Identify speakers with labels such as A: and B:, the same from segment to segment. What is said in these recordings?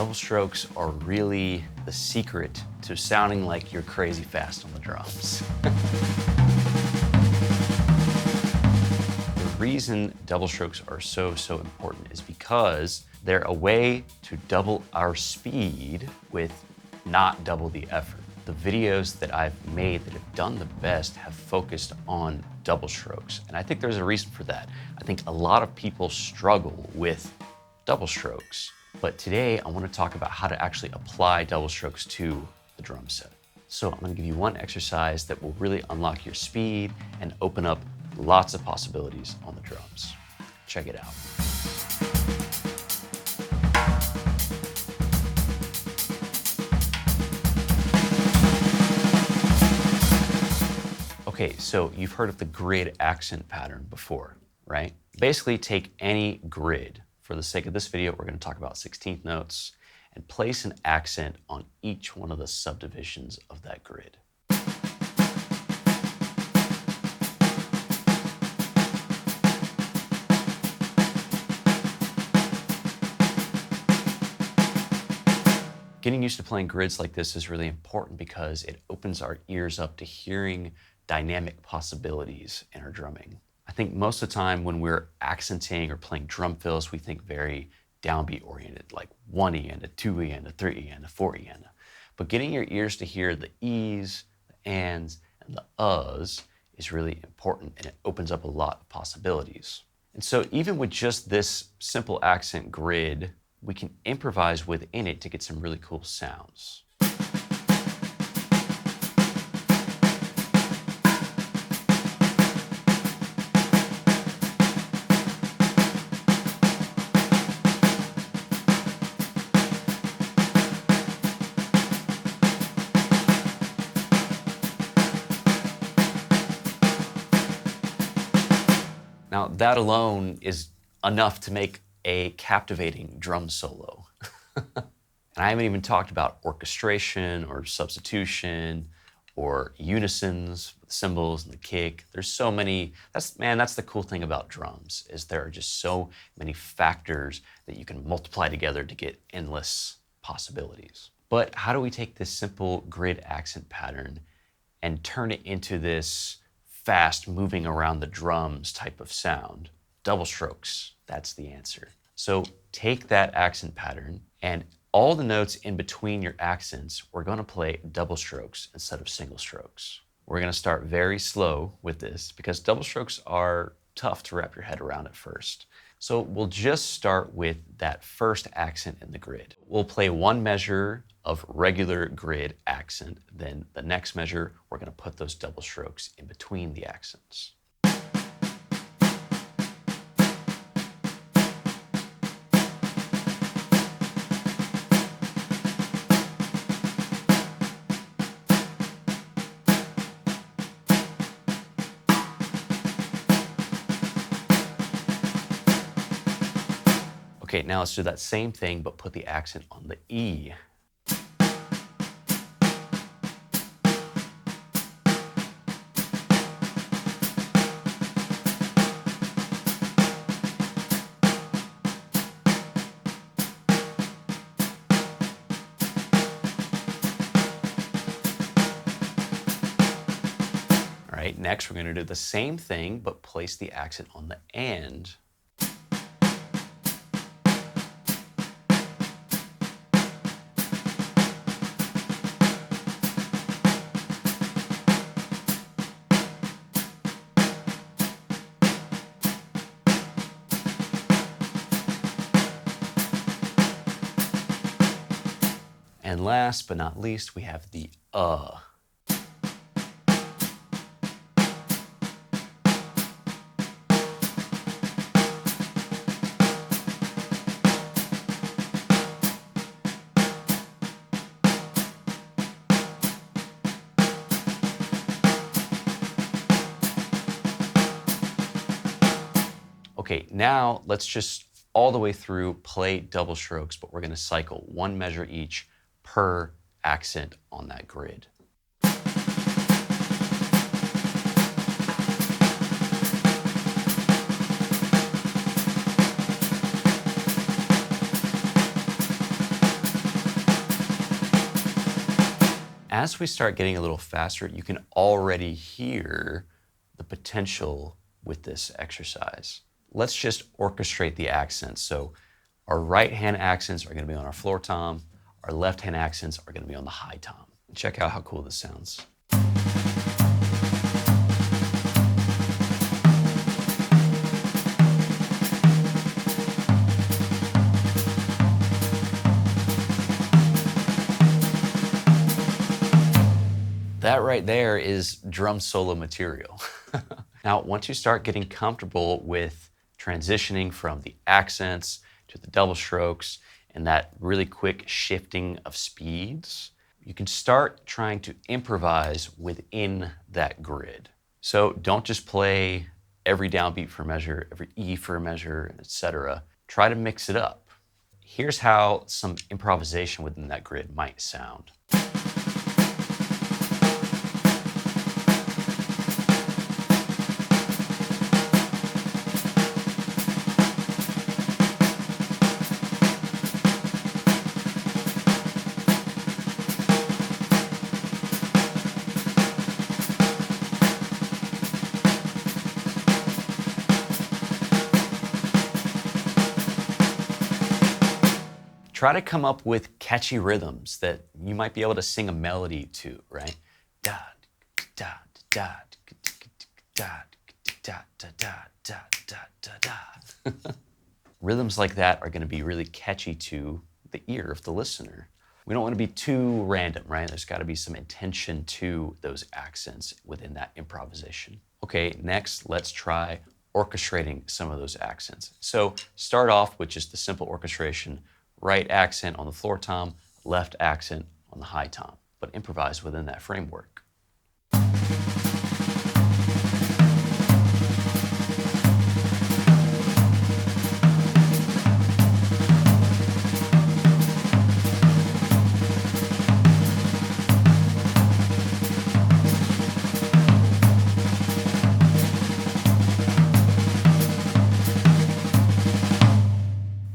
A: double strokes are really the secret to sounding like you're crazy fast on the drums. The reason double strokes are so important is because they're a way to double our speed with not double the effort. The videos that I've made that have done the best have focused on double strokes, and I think there's a reason for that. I think a lot of people struggle with double strokes, but today I want to talk about how to actually apply double strokes to the drum set. So I'm going to give you one exercise that will really unlock your speed and open up lots of possibilities on the drums. Check it out. Okay, so you've heard of the grid accent pattern before, right? Basically take any grid. For the sake of this video, we're going to talk about 16th notes and place an accent on each one of the subdivisions of that grid. Getting used to playing grids like this is really important because it opens our ears up to hearing dynamic possibilities in our drumming. I think most of the time when we're accenting or playing drum fills, we think very downbeat oriented, like 1E and a 2E and a 3E and a 4E and a. But getting your ears to hear the E's, the ands, and the uhs is really important, and it opens up a lot of possibilities. And so even with just this simple accent grid, we can improvise within it to get some really cool sounds. Now, that alone is enough to make a captivating drum solo. And I haven't even talked about orchestration or substitution or unisons, the cymbals and the kick. There's so many, that's the cool thing about drums, is there are just so many factors that you can multiply together to get endless possibilities. But how do we take this simple grid accent pattern and turn it into this fast moving around the drums type of sound? Double strokes, that's the answer. So take that accent pattern and all the notes in between your accents, we're going to play double strokes instead of single strokes. We're going to start very slow with this because double strokes are tough to wrap your head around at first. So we'll just start with that first accent in the grid. We'll play one measure of regular grid accent, then the next measure, we're going to put those double strokes in between the accents. Okay, now let's do that same thing, but put the accent on the E. All right, next we're going to do the same thing, but place the accent on the and. And last but not least, we have the Okay, now let's just all the way through play double strokes, but we're going to cycle one measure each per accent on that grid. as we start getting a little faster, you can already hear the potential with this exercise. Let's just orchestrate the accents. So our right hand accents are going to be on our floor tom. Our left hand accents are going to be on the high tom. Check out how cool this sounds. That right there is drum solo material. Now, once you start getting comfortable with transitioning from the accents to the double strokes and that really quick shifting of speeds, you can start trying to improvise within that grid. So don't just play every downbeat for a measure, every E for a measure, etc. Try to mix it up. Here's how some improvisation within that grid might sound. Try to come up with catchy rhythms that you might be able to sing a melody to, right? Da da da da da da da da da da da. Rhythms like that are going to be really catchy to the ear of the listener. We don't want to be too random, right? There's got to be some intention to those accents within that improvisation. Okay, next, let's try orchestrating some of those accents. So start off with just the simple orchestration. Right accent on the floor tom, left accent on the high tom, but improvise within that framework.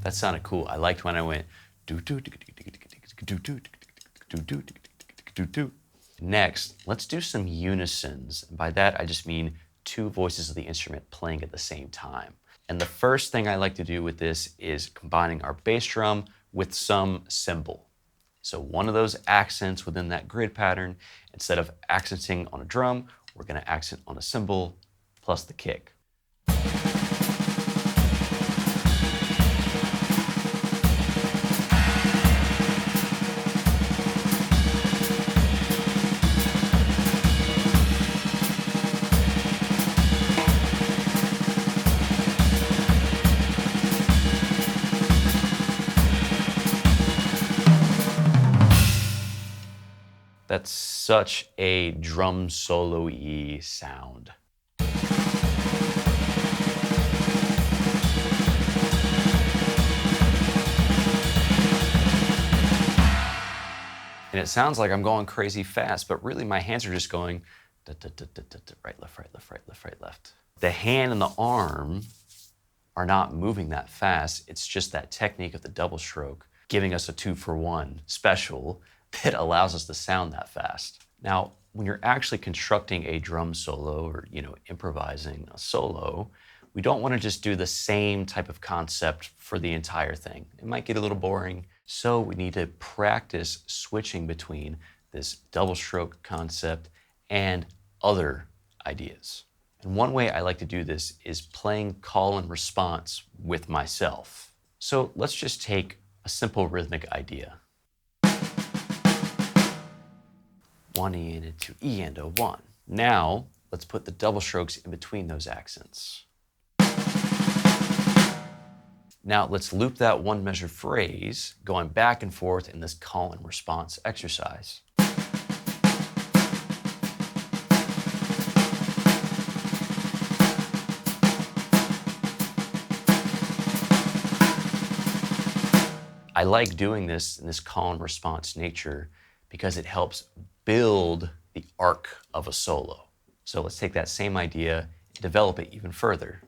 A: That sounded cool. I liked when I went do do do do do do do do. Next, let's do some unisons. And by that, I just mean two voices of the instrument playing at the same time. And the first thing I like to do with this is combining our bass drum with some cymbal. So one of those accents within that grid pattern, instead of accenting on a drum, we're going to accent on a cymbal plus the kick. That's such a drum solo-y sound. And it sounds like I'm going crazy fast, but really my hands are just going right, left, right, left, right, left, right, left. The hand and the arm are not moving that fast. It's just that technique of the double stroke giving us a 2-for-1 special that allows us to sound that fast. Now, when you're actually constructing a drum solo or, improvising a solo, we don't want to just do the same type of concept for the entire thing. It might get a little boring, so we need to practice switching between this double stroke concept and other ideas. And one way I like to do this is playing call and response with myself. So let's just take a simple rhythmic idea. 1 E and a 2 E and a 1. Now, let's put the double strokes in between those accents. Now, let's loop that one measure phrase, going back and forth in this call and response exercise. I like doing this in this call and response nature because it helps build the arc of a solo. So let's take that same idea and develop it even further.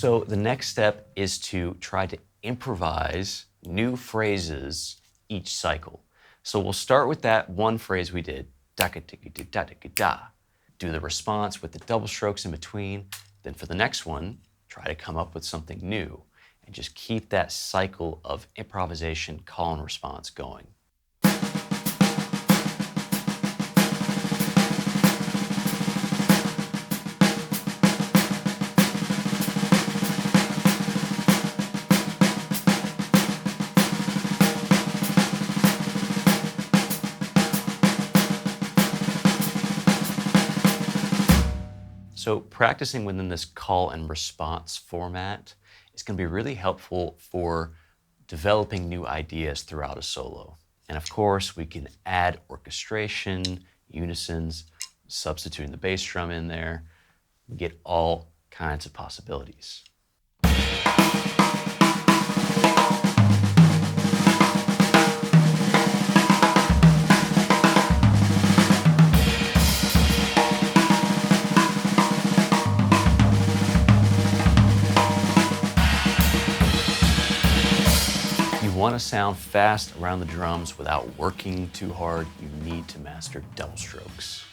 A: So the next step is to try to improvise new phrases each cycle. So we'll start with that one phrase we did, da-ka-tiki-da-da-ka-da. Do the response with the double strokes in between. Then for the next one, try to come up with something new and just keep that cycle of improvisation, call and response going. So practicing within this call and response format is going to be really helpful for developing new ideas throughout a solo. And of course, we can add orchestration, unisons, substituting the bass drum in there. We get all kinds of possibilities. You want to sound fast around the drums without working too hard. You need to master double strokes.